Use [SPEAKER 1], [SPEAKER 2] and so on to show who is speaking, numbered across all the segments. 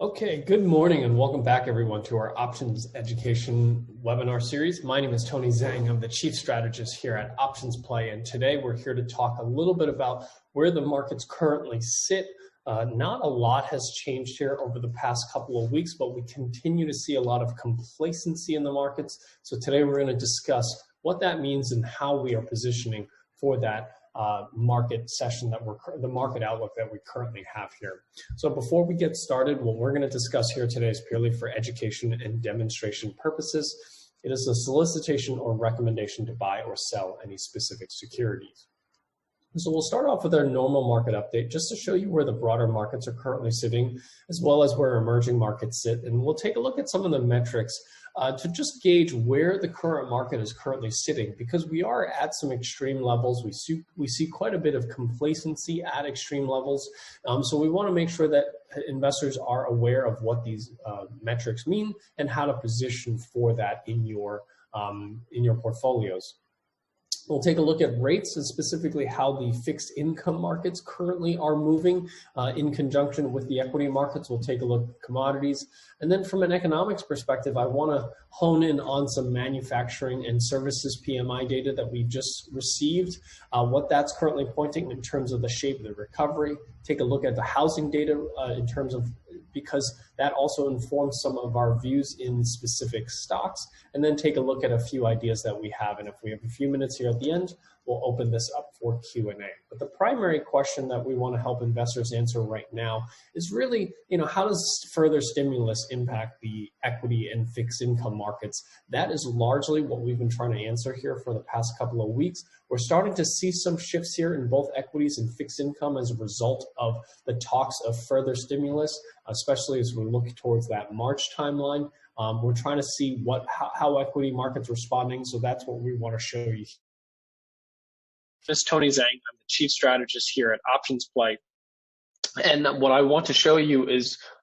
[SPEAKER 1] Okay, good morning and welcome back everyone to our options education webinar series. My name is Tony Zhang. I'm the chief strategist here at Options Play, and today we're here to talk a little bit about where the markets currently sit. Not a lot has changed here over the past couple of weeks, but we continue to see a lot of complacency in the markets. So today we're going to discuss what that means and how we are positioning for that market session the market outlook that we currently have here. So before we get started, what we're going to discuss here today is purely for education and demonstration purposes. It is a solicitation or recommendation to buy or sell any specific securities. So we'll start off with our normal market update just to show you where the broader markets are currently sitting, as well as where emerging markets sit. And we'll take a look at some of the metrics to just gauge where the current market is currently sitting, because we are at some extreme levels. We see quite a bit of complacency at extreme levels. So we want to make sure that investors are aware of what these metrics mean and how to position for that in your portfolios. We'll take a look at rates and specifically how the fixed income markets currently are moving in conjunction with the equity markets. We'll take a look at commodities. And then from an economics perspective, I want to hone in on some manufacturing and services PMI data that we just received, what that's currently pointing in terms of the shape of the recovery. Take a look at the housing data in terms of, because that also informs some of our views in specific stocks, and then take a look at a few ideas that we have. And if we have a few minutes here at the end, we'll open this up for Q&A. But the primary question that we want to help investors answer right now is really, how does further stimulus impact the equity and fixed income markets? That is largely what we've been trying to answer here for the past couple of weeks. We're starting to see some shifts here in both equities and fixed income as a result of the talks of further stimulus, especially as we look towards that March timeline. We're trying to see how equity markets responding, so that's what we want to show you. This is Tony Zhang. I'm the chief strategist here at Options Play. And what I want to show you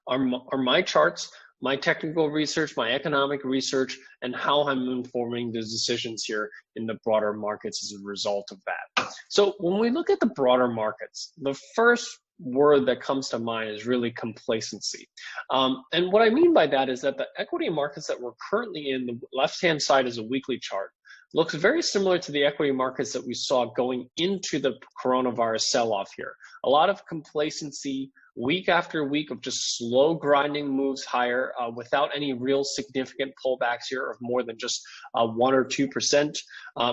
[SPEAKER 1] are my charts, my technical research, my economic research, and how I'm informing the decisions here in the broader markets as a result of that. So when we look at the broader markets, the first word that comes to mind is really complacency. And what I mean by that is that the equity markets that we're currently in, the left-hand side is a weekly chart, looks very similar to the equity markets that we saw going into the coronavirus sell-off here. A lot of complacency, week after week of just slow grinding moves higher without any real significant pullbacks here of more than just 1 or 2%.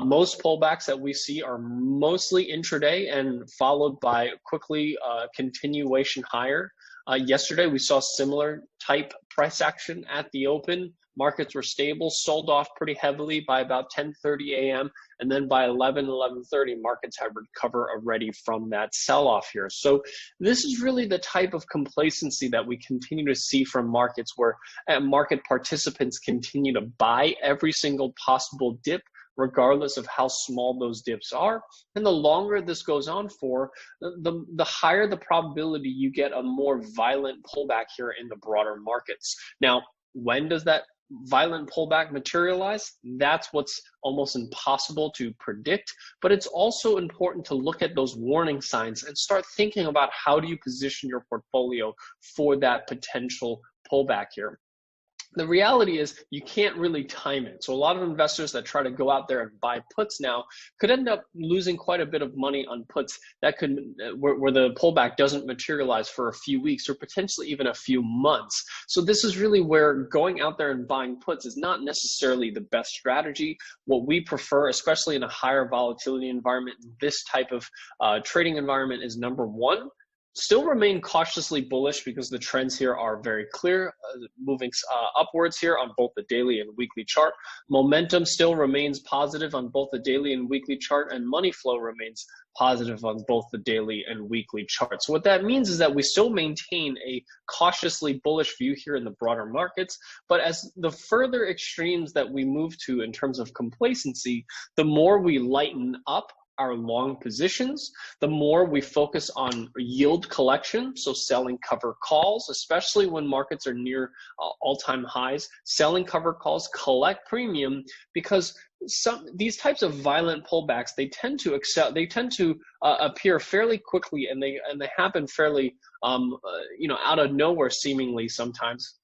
[SPEAKER 1] Most pullbacks that we see are mostly intraday and followed by quickly continuation higher. Yesterday, we saw similar type price action at the open. Markets were stable, sold off pretty heavily by about 10:30 a.m. And then by 11:30, markets have recovered already from that sell-off here. So this is really the type of complacency that we continue to see from markets, where market participants continue to buy every single possible dip, regardless of how small those dips are. And the longer this goes on for, the higher the probability you get a more violent pullback here in the broader markets. Now, when does that violent pullback materialize? That's what's almost impossible to predict, but it's also important to look at those warning signs and start thinking about how do you position your portfolio for that potential pullback here. The reality is you can't really time it. So a lot of investors that try to go out there and buy puts now could end up losing quite a bit of money on puts that could, where the pullback doesn't materialize for a few weeks or potentially even a few months. So this is really where going out there and buying puts is not necessarily the best strategy. What we prefer, especially in a higher volatility environment, this type of trading environment, is number one, still remain cautiously bullish because the trends here are very clear, moving upwards here on both the daily and weekly chart. Momentum still remains positive on both the daily and weekly chart, and money flow remains positive on both the daily and weekly charts. So what that means is that we still maintain a cautiously bullish view here in the broader markets, but as the further extremes that we move to in terms of complacency, the more we lighten up our long positions, the more we focus on yield collection, so selling cover calls, especially when markets are near all-time highs, selling cover calls, collect premium, because these types of violent pullbacks, they tend to appear fairly quickly, and they happen fairly out of nowhere seemingly sometimes.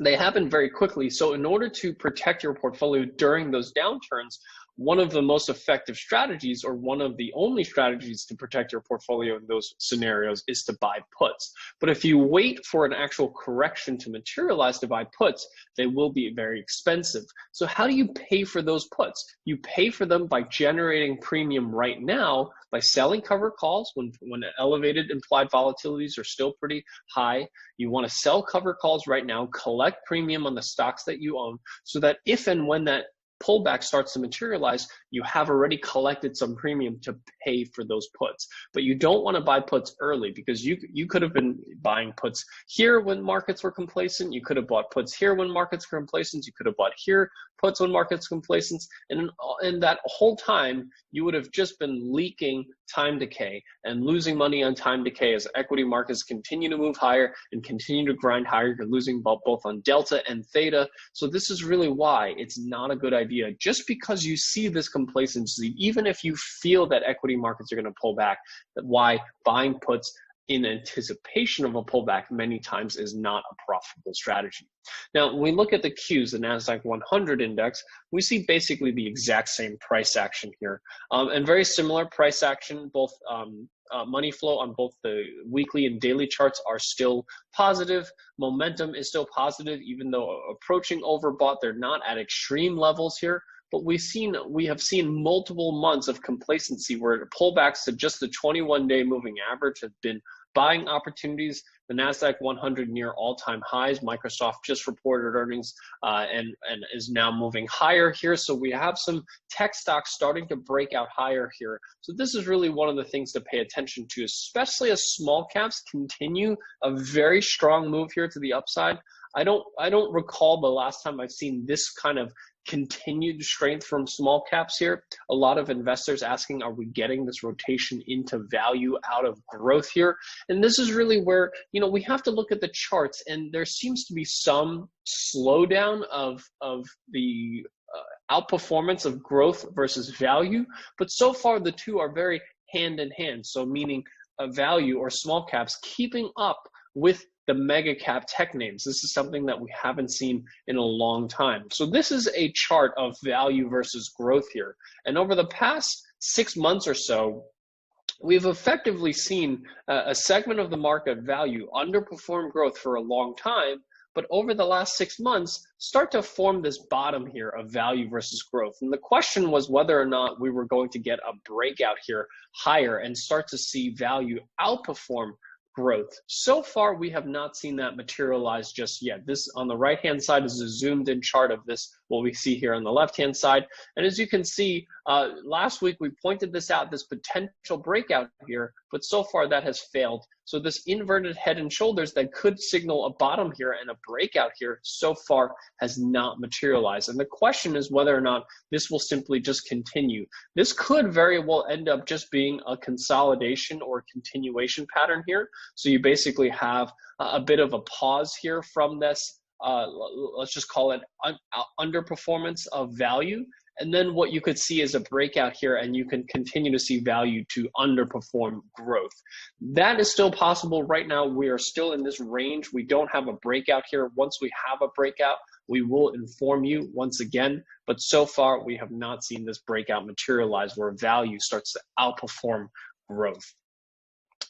[SPEAKER 1] They happen very quickly. So in order to protect your portfolio during those downturns, one of the most effective strategies, or one of the only strategies to protect your portfolio in those scenarios, is to buy puts. But if you wait for an actual correction to materialize to buy puts, they will be very expensive. So how do you pay for those puts? You pay for them by generating premium right now by selling cover calls when elevated implied volatilities are still pretty high. You want to sell cover calls right now, collect premium on the stocks that you own, so that if and when that pullback starts to materialize, you have already collected some premium to pay for those puts. But you don't want to buy puts early, because you could have been buying puts here when markets were complacent. You could have bought puts here when markets were complacent. You could have bought here puts when markets complacent. And that whole time, you would have just been leaking time decay and losing money on time decay as equity markets continue to move higher and continue to grind higher. You're losing both on delta and theta. So this is really why it's not a good idea. Just because you see this complacency, even if you feel that equity markets are going to pull back, that why buying puts in anticipation of a pullback many times is not a profitable strategy. Now, when we look at the Qs, the NASDAQ 100 index, we see basically the exact same price action here, and very similar price action. Both money flow on both the weekly and daily charts are still positive. Momentum is still positive, even though approaching overbought. They're not at extreme levels here. But we have seen multiple months of complacency where pullbacks to just the 21-day moving average have been buying opportunities. The NASDAQ 100 near all-time highs. Microsoft just reported earnings and is now moving higher here. So we have some tech stocks starting to break out higher here. So this is really one of the things to pay attention to, especially as small caps continue a very strong move here to the upside. I don't recall the last time I've seen this kind of continued strength from small caps here. A lot of investors asking, are we getting this rotation into value out of growth here? And this is really where, we have to look at the charts, and there seems to be some slowdown of the outperformance of growth versus value. But so far, the two are very hand in hand. So meaning value or small caps keeping up with the mega cap tech names. This is something that we haven't seen in a long time. So this is a chart of value versus growth here. And over the past 6 months or so, we've effectively seen a segment of the market, value, underperform growth for a long time. But over the last 6 months, start to form this bottom here of value versus growth. And the question was whether or not we were going to get a breakout here higher and start to see value outperform growth. So far, we have not seen that materialize just yet. This on the right-hand side is a zoomed-in chart of this, what we see here on the left-hand side. And as you can see, last week we pointed this out, this potential breakout here, but so far that has failed. So this inverted head and shoulders that could signal a bottom here and a breakout here so far has not materialized. And the question is whether or not this will simply just continue. This could very well end up just being a consolidation or continuation pattern here. So you basically have a bit of a pause here from this, let's just call it underperformance of value. And then what you could see is a breakout here, and you can continue to see value to underperform growth. That is still possible. Right now, we are still in this range. We don't have a breakout here. Once we have a breakout, we will inform you once again. But so far, we have not seen this breakout materialize where value starts to outperform growth.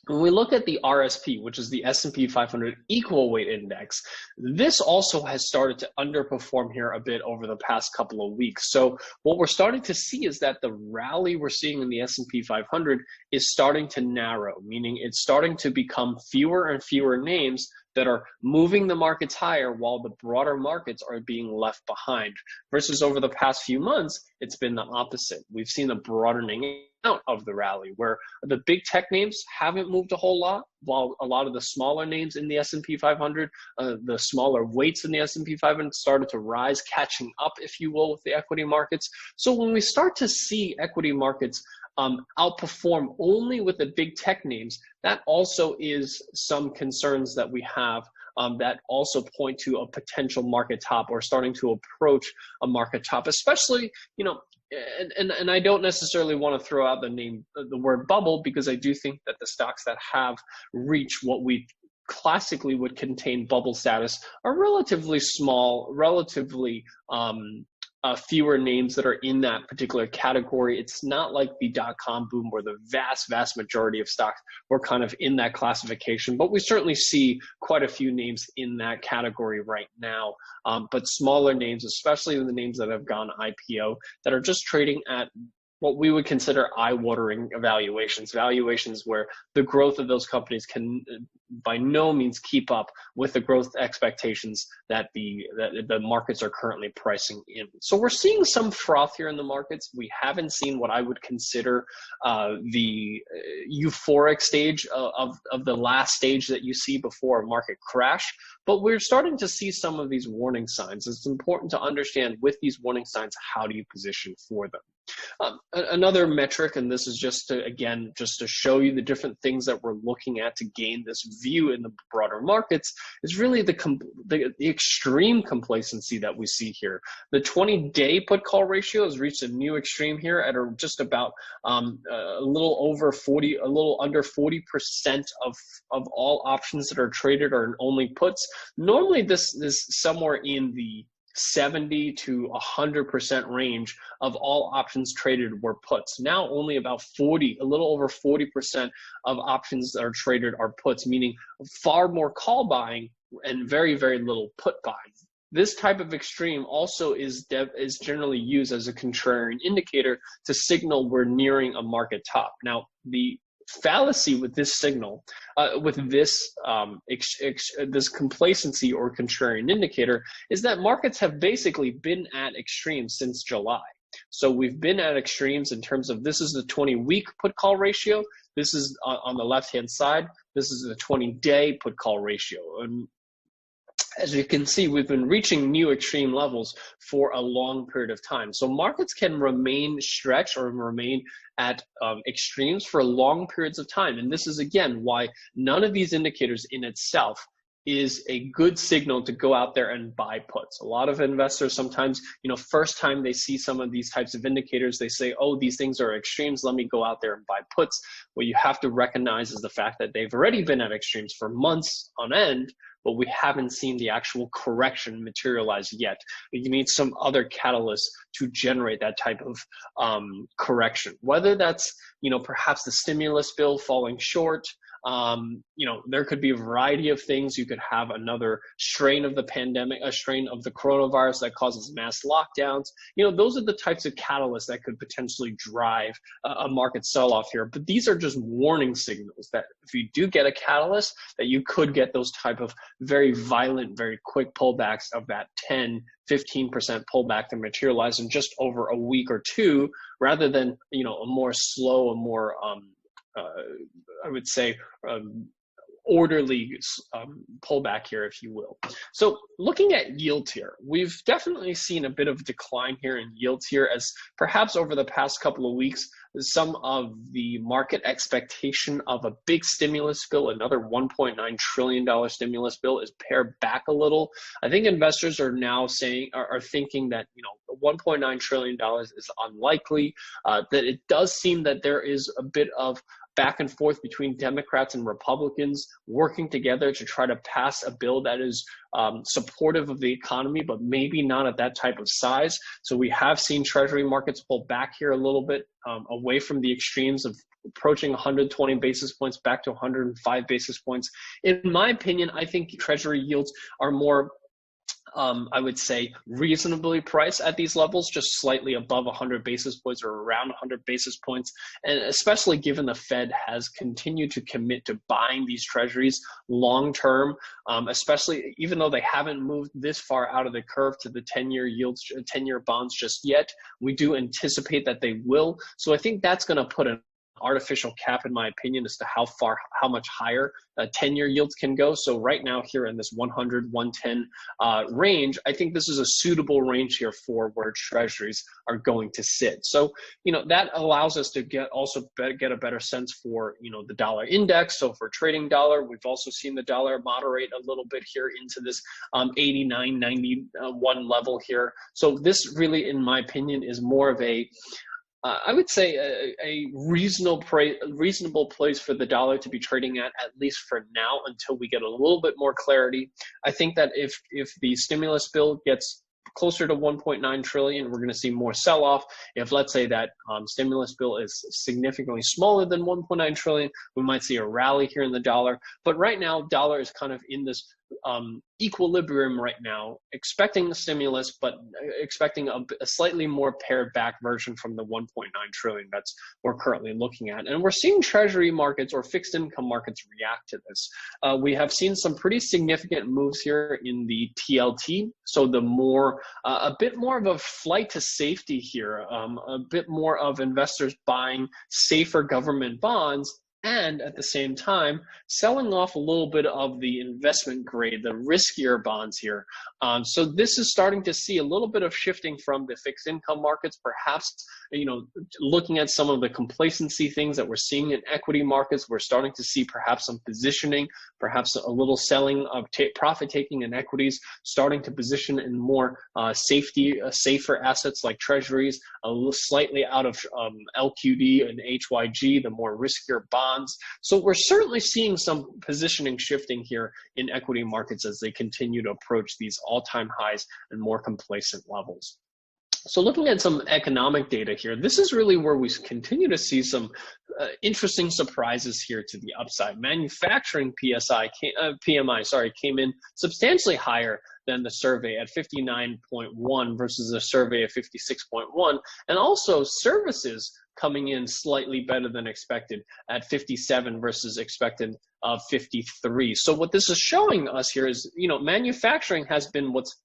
[SPEAKER 1] When we look at the RSP, which is the S&P 500 equal weight index, this also has started to underperform here a bit over the past couple of weeks. So what we're starting to see is that the rally we're seeing in the S&P 500 is starting to narrow, meaning it's starting to become fewer and fewer names that are moving the markets higher while the broader markets are being left behind. Versus over the past few months, it's been the opposite. We've seen a broadening out of the rally where the big tech names haven't moved a whole lot, while a lot of the smaller names in the S&P 500, the smaller weights in the S&P 500 started to rise, catching up, if you will, with the equity markets. So when we start to see equity markets outperform only with the big tech names, that also is some concerns that we have that also point to a potential market top or starting to approach a market top, especially, you know, and I don't necessarily want to throw out the word bubble, because I do think that the stocks that have reached what we classically would contain bubble status are relatively small, relatively fewer names that are in that particular category. It's not like the dot-com boom where the vast majority of stocks were kind of in that classification, but we certainly see quite a few names in that category right now. But smaller names, especially the names that have gone IPO, that are just trading at what we would consider eye-watering valuations where the growth of those companies can by no means keep up with the growth expectations that the markets are currently pricing in. So we're seeing some froth here in the markets. We haven't seen what I would consider the euphoric stage of the last stage that you see before a market crash, but we're starting to see some of these warning signs. It's important to understand with these warning signs, how do you position for them? Another metric, and this is just to show you the different things that we're looking at to gain this view in the broader markets, is really the extreme complacency that we see here. The 20-day put call ratio has reached a new extreme here at just about a little under 40% of all options that are traded are only puts. Normally this is somewhere in the 70 to 100% range of all options traded were puts. Now only about a little over 40% of options that are traded are puts, meaning far more call buying and very little put buying. This type of extreme also is generally used as a contrarian indicator to signal we're nearing a market top. Now, the fallacy with this signal, with this this complacency or contrarian indicator, is that markets have basically been at extremes since July. So we've been at extremes in terms of, this is the 20-week put call ratio. This is on the left-hand side. This is the 20-day put call ratio. And as you can see, we've been reaching new extreme levels for a long period of time. So markets can remain stretched or remain at extremes for long periods of time. And this is, again, why none of these indicators in itself is a good signal to go out there and buy puts. A lot of investors sometimes, first time they see some of these types of indicators, they say, oh, these things are extremes, let me go out there and buy puts. What you have to recognize is the fact that they've already been at extremes for months on end, but we haven't seen the actual correction materialize yet. You need some other catalyst to generate that type of correction. Whether that's, perhaps the stimulus bill falling short, there could be a variety of things. You could have another strain of the pandemic, a strain of the coronavirus that causes mass lockdowns. Those are the types of catalysts that could potentially drive a market sell-off here. But these are just warning signals that if you do get a catalyst, that you could get those type of very violent, very quick pullbacks of that 10-15% pullback to materialize in just over a week or two, rather than, a more slow, a more, I would say, orderly pullback here, if you will. So looking at yields here, we've definitely seen a bit of decline here in yields here, as perhaps over the past couple of weeks, some of the market expectation of a big stimulus bill, another $1.9 trillion stimulus bill, is pared back a little. I think investors are now thinking that, $1.9 trillion is unlikely, that it does seem that there is a bit of back and forth between Democrats and Republicans working together to try to pass a bill that is supportive of the economy, but maybe not at that type of size. So we have seen Treasury markets pull back here a little bit away from the extremes of approaching 120 basis points back to 105 basis points. In my opinion, I think Treasury yields are more I would say reasonably priced at these levels, just slightly above 100 basis points or around 100 basis points. And especially given the Fed has continued to commit to buying these treasuries long term, especially even though they haven't moved this far out of the curve to the 10-year yields, 10-year bonds just yet, we do anticipate that they will. So I think that's going to put an
[SPEAKER 2] artificial cap, in my opinion, as to how much higher 10-year yields can go. So right now here in this 100, 110 range, I think this is a suitable range here for where treasuries are going to sit. So, that allows us to get a better sense for, the dollar index. So for trading dollar, we've also seen the dollar moderate a little bit here into this 89, 91 level here. So this really, in my opinion, is more of I would say a reasonable place for the dollar to be trading at least for now, until we get a little bit more clarity. I think that if the stimulus bill gets closer to 1.9 trillion, we're going to see more sell-off. If, let's say, that stimulus bill is significantly smaller than 1.9 trillion, we might see a rally here in the dollar. But right now, dollar is kind of in this equilibrium right now, expecting the stimulus, but expecting a slightly more pared back version from the 1.9 trillion that's we're currently looking at. And we're seeing treasury markets or fixed income markets react to this. We have seen some pretty significant moves here in the TLT. So a bit more of a flight to safety here, a bit more of investors buying safer government bonds, and at the same time, selling off a little bit of the investment grade, the riskier bonds here. So this is starting to see a little bit of shifting from the fixed income markets, perhaps, looking at some of the complacency things that we're seeing in equity markets. We're starting to see perhaps some positioning, perhaps a little selling of profit taking in equities, starting to position in more safer assets like treasuries, a little slightly out of LQD and HYG, the more riskier bonds. So we're certainly seeing some positioning shifting here in equity markets as they continue to approach these all-time highs and more complacent levels. So looking at some economic data here, this is really where we continue to see some interesting surprises here to the upside. Manufacturing PMI came in substantially higher than the survey at 59.1 versus the survey of 56.1, and also services coming in slightly better than expected at 57 versus expected of 53. So what this is showing us here is, manufacturing has been what's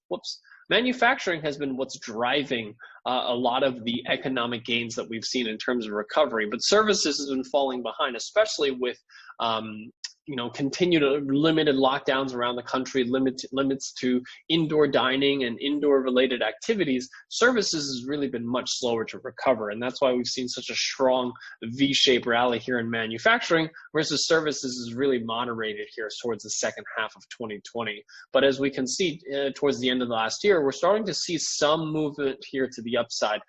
[SPEAKER 2] driving a lot of the economic gains that we've seen in terms of recovery. But services has been falling behind, especially with continued limited lockdowns around the country, limits to indoor dining and indoor related activities. Services has really been much slower to recover. And that's why we've seen such a strong V-shaped rally here in manufacturing, versus services is really moderated here towards the second half of 2020. But as we can see towards the end of the last year, we're starting to see some movement here to the upside.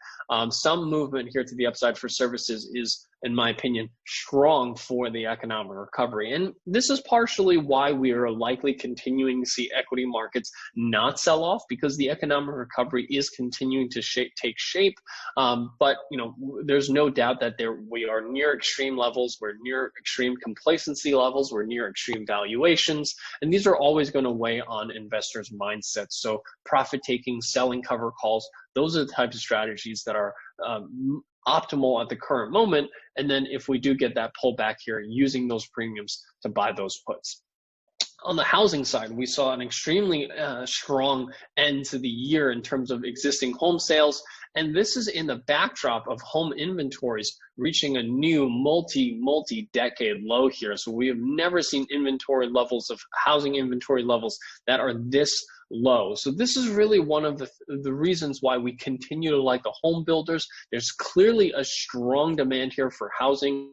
[SPEAKER 2] Some movement here to the upside for services is, in my opinion, strong for the economic recovery. And this is partially why we are likely continuing to see equity markets not sell off, because the economic recovery is continuing to take shape. But there's no doubt that we are near extreme levels. We're near extreme complacency levels. We're near extreme valuations. And these are always going to weigh on investors' mindsets. So profit taking, selling cover calls, those are the types of strategies that are optimal at the current moment. And then if we do get that pullback here, using those premiums to buy those puts. On the housing side, we saw an extremely strong end to the year in terms of existing home sales. And this is in the backdrop of home inventories reaching a new multi-decade low here. So we have never seen housing inventory levels that are this low. So this is really one of the reasons why we continue to like the home builders. There's clearly a strong demand here for housing,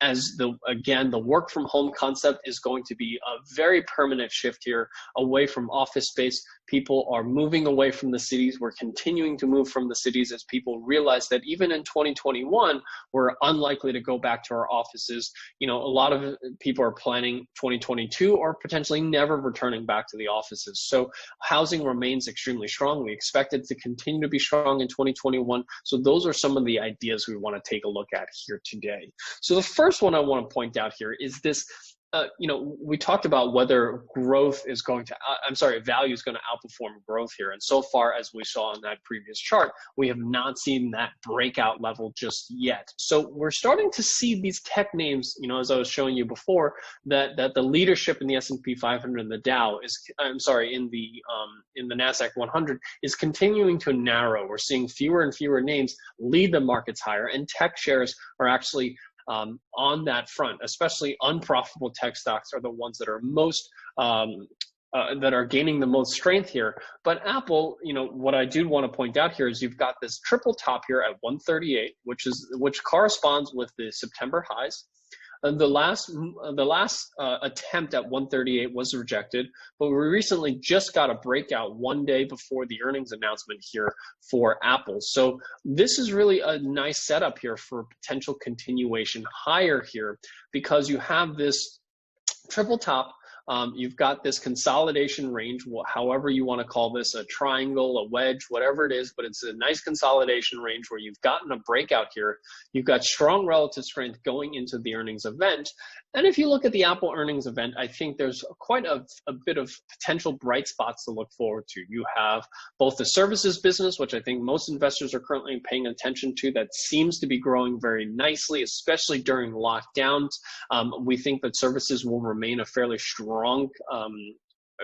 [SPEAKER 2] as the work from home concept is going to be a very permanent shift here away from office space. People are moving away from the cities. We're continuing to move from the cities as people realize that even in 2021, we're unlikely to go back to our offices. A lot of people are planning 2022 or potentially never returning back to the offices. So housing remains extremely strong. We expect it to continue to be strong in 2021. So those are some of the ideas we want to take a look at here today. So the first one I want to point out here is this we talked about whether growth is going to, value is going to outperform growth here. And so far, as we saw in that previous chart, we have not seen that breakout level just yet. So we're starting to see these tech names, as I was showing you before, that the leadership in the S&P 500 and the Dow is, in the NASDAQ 100 is continuing to narrow. We're seeing fewer and fewer names lead the markets higher, and tech shares are actually on that front. Especially unprofitable tech stocks are the ones that are most that are gaining the most strength here. But Apple, what I do want to point out here is you've got this triple top here at 138, which corresponds with the September highs. The last attempt at 138 was rejected, but we recently just got a breakout one day before the earnings announcement here for Apple. So this is really a nice setup here for potential continuation higher here, because you have this triple top. You've got this consolidation range, however you want to call this, a triangle, a wedge, whatever it is, but it's a nice consolidation range where you've gotten a breakout here. You've got strong relative strength going into the earnings event. And if you look at the Apple earnings event, I think there's quite a bit of potential bright spots to look forward to. You have both the services business, which I think most investors are currently paying attention to, that seems to be growing very nicely, especially during lockdowns. We think that services will remain a fairly strong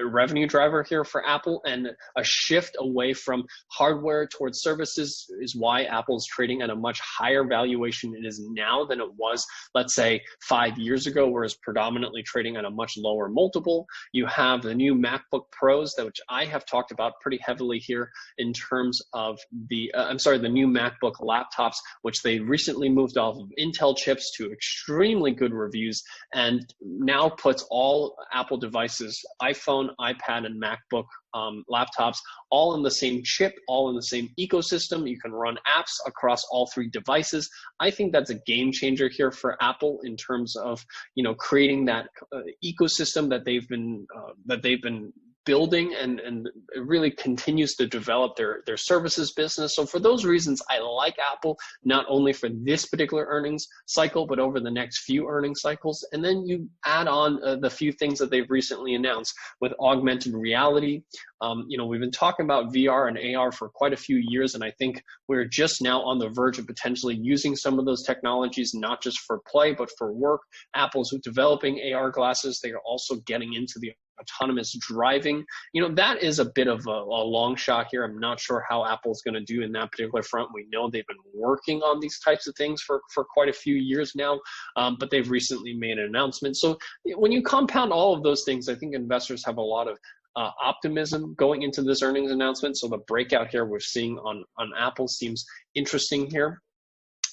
[SPEAKER 2] revenue driver here for Apple, and a shift away from hardware towards services is why Apple's trading at a much higher valuation it is now than it was, let's say, 5 years ago, where it's predominantly trading at a much lower multiple. You have the new MacBook Pros, which I have talked about pretty heavily here in terms of the new MacBook laptops, which they recently moved off of Intel chips to extremely good reviews, and now puts all Apple devices, iPhone, iPad, and MacBook laptops, all in the same chip, all in the same ecosystem. You can run apps across all three devices. I think that's a game changer here for Apple in terms of creating that ecosystem that they've been building, and it really continues to develop their services business. So for those reasons, I like Apple, not only for this particular earnings cycle, but over the next few earnings cycles. And then you add on the few things that they've recently announced with augmented reality. We've been talking about VR and AR for quite a few years, and I think we're just now on the verge of potentially using some of those technologies, not just for play, but for work. Apple's developing AR glasses. They are also getting into the autonomous driving. That is a bit of a long shot here. I'm not sure how Apple's going to do in that particular front. We know they've been working on these types of things for quite a few years now, but they've recently made an announcement. So when you compound all of those things, I think investors have a lot of optimism going into this earnings announcement. So the breakout here we're seeing on Apple seems interesting here.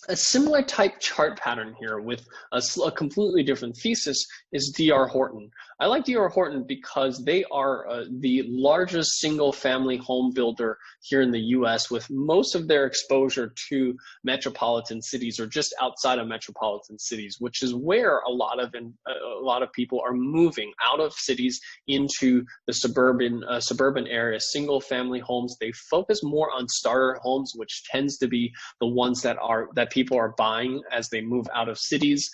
[SPEAKER 2] A similar type chart pattern here with a completely different thesis is D.R. Horton. I like D.R. Horton because they are the largest single-family home builder here in the U.S., with most of their exposure to metropolitan cities or just outside of metropolitan cities, which is where a lot of people are moving out of cities into the suburban areas. Single-family homes, they focus more on starter homes, which tends to be the ones that people are buying as they move out of cities,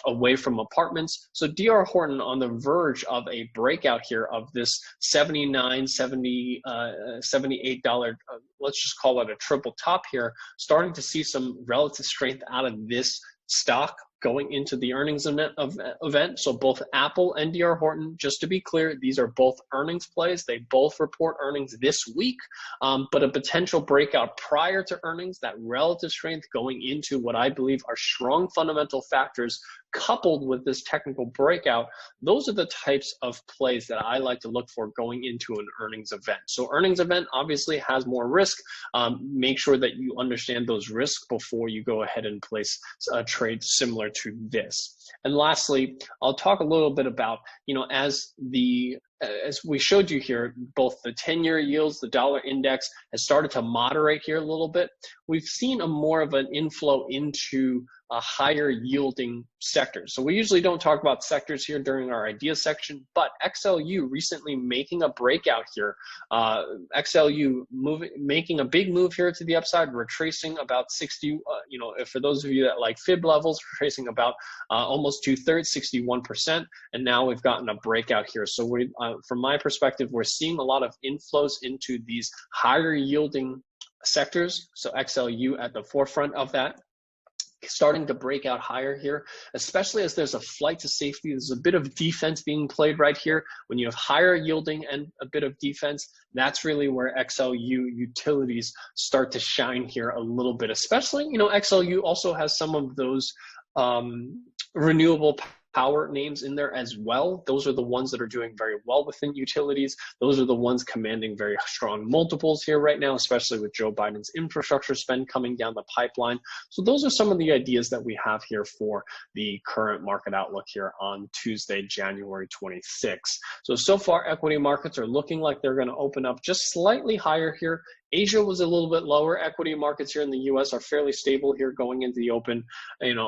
[SPEAKER 2] away from apartments. So D.R. Horton on the verge of a breakout here of this $78, let's just call it a triple top here, starting to see some relative strength out of this stock going into the earnings event. So both Apple and D.R. Horton, just to be clear, these are both earnings plays. They both report earnings this week, but a potential breakout prior to earnings, that relative strength going into what I believe are strong fundamental factors coupled with this technical breakout. Those are the types of plays that I like to look for going into an earnings event. So earnings event obviously has more risk. Make sure that you understand those risks before you go ahead and place a trade similar to this. And lastly, I'll talk a little bit about, as the as we showed you here, both the 10-year yields, the dollar index has started to moderate here a little bit. We've seen a more of an inflow into higher yielding sectors. So we usually don't talk about sectors here during our idea section, but XLU recently making a breakout here. XLU making a big move here to the upside, retracing about 60, for those of you that like fib levels, retracing about almost 2/3, 61%. And now we've gotten a breakout here. So we, from my perspective, we're seeing a lot of inflows into these higher yielding sectors. So XLU at the forefront of that, starting to break out higher here, especially as there's a flight to safety. There's a bit of defense being played right here. When you have higher yielding and a bit of defense, that's really where XLU utilities start to shine here a little bit, especially, XLU also has some of those renewable power names in there as well. Those are the ones that are doing very well within utilities. Those are the ones commanding very strong multiples here right now, especially with Joe Biden's infrastructure spend coming down the pipeline. So those are some of the ideas that we have here for the current market outlook here on Tuesday, January 26th. So far, equity markets are looking like they're going to open up just slightly higher here. Asia was a little bit lower. Equity markets here in the U.S. are fairly stable here going into the open.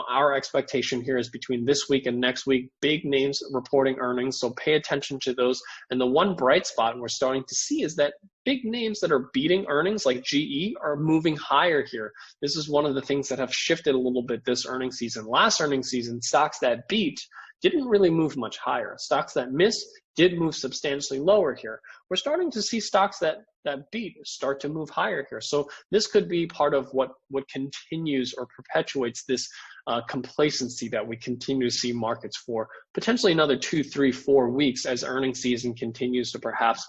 [SPEAKER 2] Our expectation here is between this week and next week, big names reporting earnings, so pay attention to those. And the one bright spot we're starting to see is that big names that are beating earnings like GE are moving higher here. This is one of the things that have shifted a little bit this earnings season. Last earnings season, stocks that beat didn't really move much higher. Stocks that missed did move substantially lower here. We're starting to see stocks that beat start to move higher here. So this could be part of what continues or perpetuates this complacency that we continue to see markets for potentially another 2, 3, 4 weeks as earnings season continues to perhaps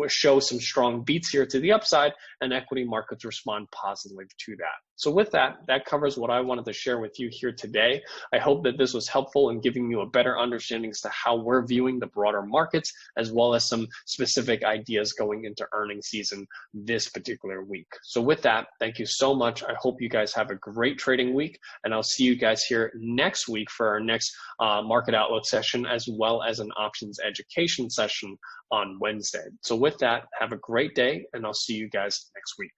[SPEAKER 2] show some strong beats here to the upside, and equity markets respond positively to that. So with that covers what I wanted to share with you here today. I hope that this was helpful in giving you a better understanding as to how we're viewing the broader markets, as well as some specific ideas going into earnings season this particular week. So with that, thank you so much. I hope you guys have a great trading week, and I'll see you guys here next week for our next market outlook session, as well as an options education session on Wednesday. So with that, have a great day, and I'll see you guys next week.